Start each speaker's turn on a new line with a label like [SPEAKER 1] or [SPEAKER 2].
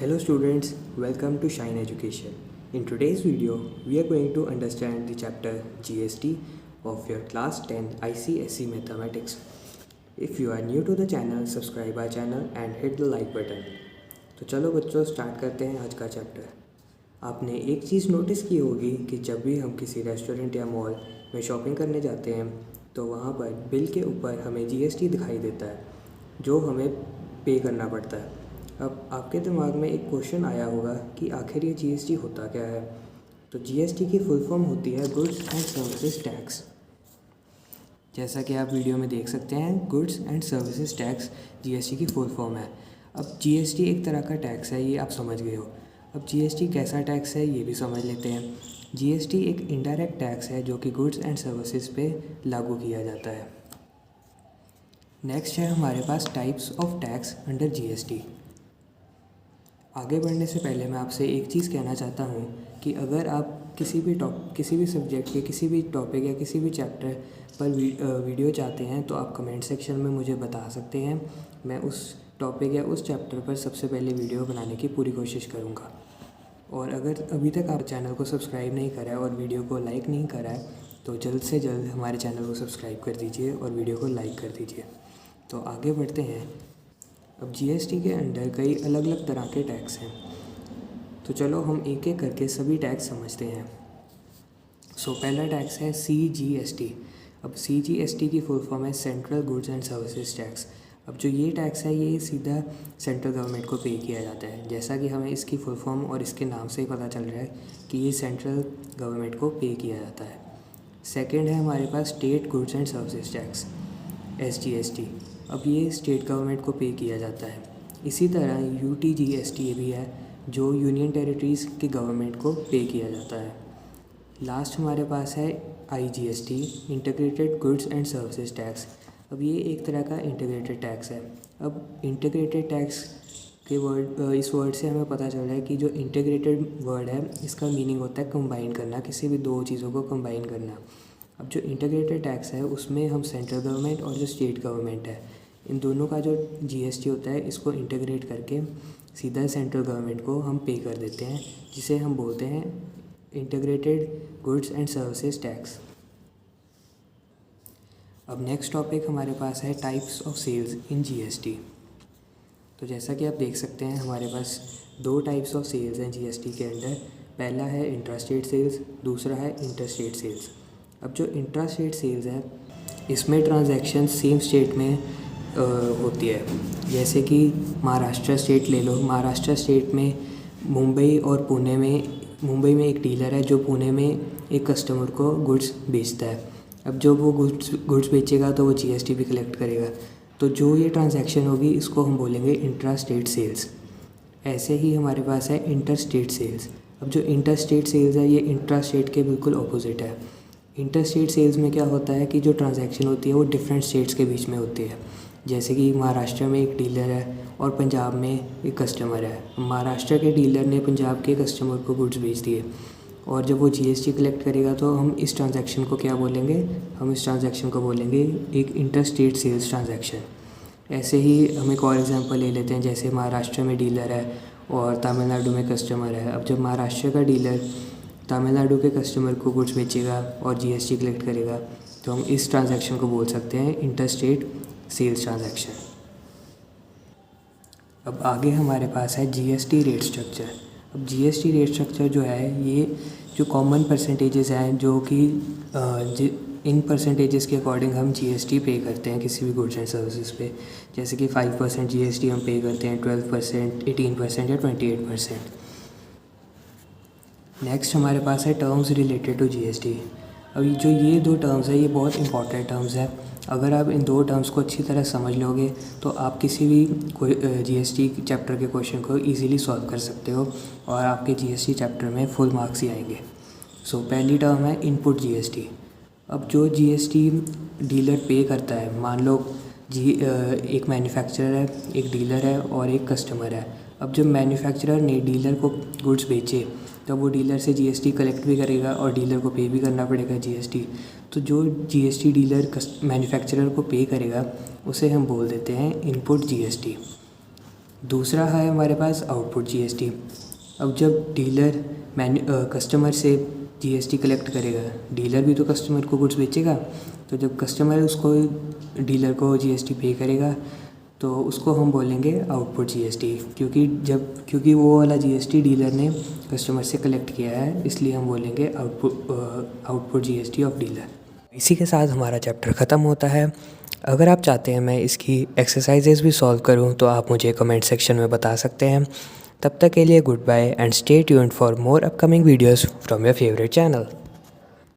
[SPEAKER 1] Hello students, welcome to Shine Education. In today's video, we are going to understand the chapter GST of your class 10 ICSE Mathematics. If you are new to the channel, subscribe our channel and hit the like button. तो चलो बच्चों start करते हैं आज का chapter. आपने एक चीज़ notice की होगी कि जब भी हम किसी रेस्टोरेंट या मॉल में शॉपिंग करने जाते हैं तो वहाँ पर बिल के ऊपर हमें GST दिखाई देता है जो हमें पे करना पड़ता है। अब आपके दिमाग में एक क्वेश्चन आया होगा कि आखिर ये GST होता क्या है। तो GST की फुल फॉर्म होती है गुड्स एंड सर्विसेज टैक्स। जैसा कि आप वीडियो में देख सकते हैं, goods and services tax GST की फुल फॉर्म है। अब GST एक तरह का टैक्स है, ये आप समझ गए हो। अब GST कैसा टैक्स है ये भी समझ लेते हैं। GST एक इनडायरेक्ट टैक्स है जो कि गुड्स एंड सर्विसेज पे लागू किया जाता है। नेक्स्ट है हमारे पास types of tax under GST। आगे बढ़ने से पहले मैं आपसे एक चीज़ कहना चाहता हूँ कि अगर आप किसी भी सब्जेक्ट के किसी भी टॉपिक या किसी भी चैप्टर पर वीडियो चाहते हैं तो आप कमेंट सेक्शन में मुझे बता सकते हैं। मैं उस टॉपिक या उस चैप्टर पर सबसे पहले वीडियो बनाने की पूरी कोशिश करूँगा। और अगर अभी तक आप चैनल को सब्सक्राइब नहीं करा है और वीडियो को लाइक नहीं करा है तो जल्द से जल्द हमारे चैनल को सब्सक्राइब कर दीजिए और वीडियो को लाइक कर दीजिए। तो आगे बढ़ते हैं। अब GST के अंडर कई अलग अलग तरह के टैक्स हैं, तो चलो हम एक एक करके सभी टैक्स समझते हैं। पहला टैक्स है CGST। अब CGST की फुल फॉर्म है central goods and services tax. अब जो ये टैक्स है ये सीधा सेंट्रल गवर्नमेंट को पे किया जाता है। जैसा कि हमें इसकी फुल फॉर्म और इसके नाम से ही पता चल रहा है कि ये सेंट्रल गवर्नमेंट को पे किया जाता है। सेकेंड है हमारे पास state goods and services tax SGST। अब ये स्टेट गवर्नमेंट को पे किया जाता है। इसी तरह UTGST भी है जो यूनियन टेरिटरीज़ के गवर्नमेंट को पे किया जाता है। लास्ट हमारे पास है IGST integrated goods and services tax. अब ये एक तरह का इंटीग्रेटेड टैक्स है। अब इंटीग्रेटेड टैक्स के इस वर्ड से हमें पता चल रहा है कि जो इंटीग्रेटेड वर्ड है इसका मीनिंग होता है कंबाइन करना, किसी भी दो चीज़ों को कंबाइन करना। अब जो इंटीग्रेटेड टैक्स है उसमें हम सेंट्रल गवर्नमेंट और जो स्टेट गवर्नमेंट है इन दोनों का जो GST होता है इसको इंटीग्रेट करके सीधा सेंट्रल गवर्नमेंट को हम पे कर देते हैं, जिसे हम बोलते हैं integrated goods and services tax. अब नेक्स्ट टॉपिक हमारे पास है types of sales in GST। तो जैसा कि आप देख सकते हैं हमारे पास दो टाइप्स ऑफ सेल्स हैं GST के अंडर। पहला है इंट्रास्टेट सेल्स, दूसरा है इंटरस्टेट सेल्स। अब जो इंट्रास्टेट सेल्स है इसमें ट्रांजैक्शन सेम स्टेट में होती है। जैसे कि महाराष्ट्र स्टेट ले लो। महाराष्ट्र स्टेट में मुंबई और पुणे में, मुंबई में एक डीलर है जो पुणे में एक कस्टमर को गुड्स बेचता है। अब जो वो गुड्स बेचेगा तो वो GST भी कलेक्ट करेगा। तो जो ये ट्रांजैक्शन होगी इसको हम बोलेंगे इंट्रास्टेट सेल्स। ऐसे ही हमारे पास है इंटरस्टेट सेल्स। अब जो इंटरस्टेट सेल्स है ये इंट्रास्टेट के बिल्कुल ऑपोजिट है। इंटरस्टेट सेल्स में क्या होता है कि जो ट्रांजैक्शन होती है वो डिफरेंट स्टेट्स के बीच में होती है। जैसे कि महाराष्ट्र में एक डीलर है और पंजाब में एक कस्टमर है। महाराष्ट्र के डीलर ने पंजाब के कस्टमर को गुड्स बेच दिए और जब वो GST कलेक्ट करेगा तो हम इस ट्रांजैक्शन को क्या बोलेंगे, हम इस ट्रांजैक्शन को बोलेंगे एक इंटरस्टेट सेल्स ट्रांजैक्शन। ऐसे ही हम एक और एग्जांपल ले लेते हैं। जैसे महाराष्ट्र में डीलर है और तमिलनाडु में कस्टमर है। अब जब महाराष्ट्र का डीलर तमिलनाडु के कस्टमर को गुड्स बेचेगा और GST कलेक्ट करेगा तो हम इस ट्रांजैक्शन को बोल सकते हैं इंटरस्टेट सेल्स ट्रांजैक्शन। अब आगे हमारे पास है GST रेट स्ट्रक्चर। अब GST रेट स्ट्रक्चर जो है ये जो कॉमन परसेंटेजेस हैं जो कि इन परसेंटेजेस के अकॉर्डिंग हम GST पे करते हैं किसी भी गुड्स एंड सर्विसेज पे। जैसे कि 5% GST हम पे करते हैं, 12%, 18% या 28%। नेक्स्ट हमारे पास है टर्म्स रिलेटेड टू GST। अभी जो ये दो टर्म्स है ये बहुत इंपॉर्टेंट टर्म्स है। अगर आप इन दो टर्म्स को अच्छी तरह समझ लोगे तो आप किसी भी GST चैप्टर के क्वेश्चन को इजीली सॉल्व कर सकते हो और आपके GST चैप्टर में फुल मार्क्स ही आएंगे। पहली टर्म है इनपुट GST। अब जो GST डीलर पे करता है, मान लो एक मैन्युफैक्चरर है, एक डीलर है और एक कस्टमर है। अब जब मैन्युफैक्चरर ने डीलर को गुड्स बेचे तो वो डीलर से GST कलेक्ट भी करेगा और डीलर को पे भी करना पड़ेगा GST। तो जो GST डीलर मैन्युफैक्चरर को पे करेगा उसे हम बोल देते हैं इनपुट GST। दूसरा है हमारे पास आउटपुट जीएसटी। अब जब डीलर कस्टमर से जीएसटी कलेक्ट करेगा, डीलर भी तो कस्टमर को गुड्स बेचेगा, तो जब कस्टमर उसको डीलर को जीएसटी पे करेगा तो उसको हम बोलेंगे आउटपुट जीएसटी, क्योंकि वो वाला जीएसटी डीलर ने कस्टमर से कलेक्ट किया है, इसलिए हम बोलेंगे आउटपुट जीएसटी ऑफ डीलर। इसी के साथ हमारा चैप्टर ख़त्म होता है। अगर आप चाहते हैं मैं इसकी एक्सरसाइजेज भी सॉल्व करूं तो आप मुझे कमेंट सेक्शन में बता सकते हैं। तब तक के लिए good bye and stay tuned for more upcoming videos from your favourite channel.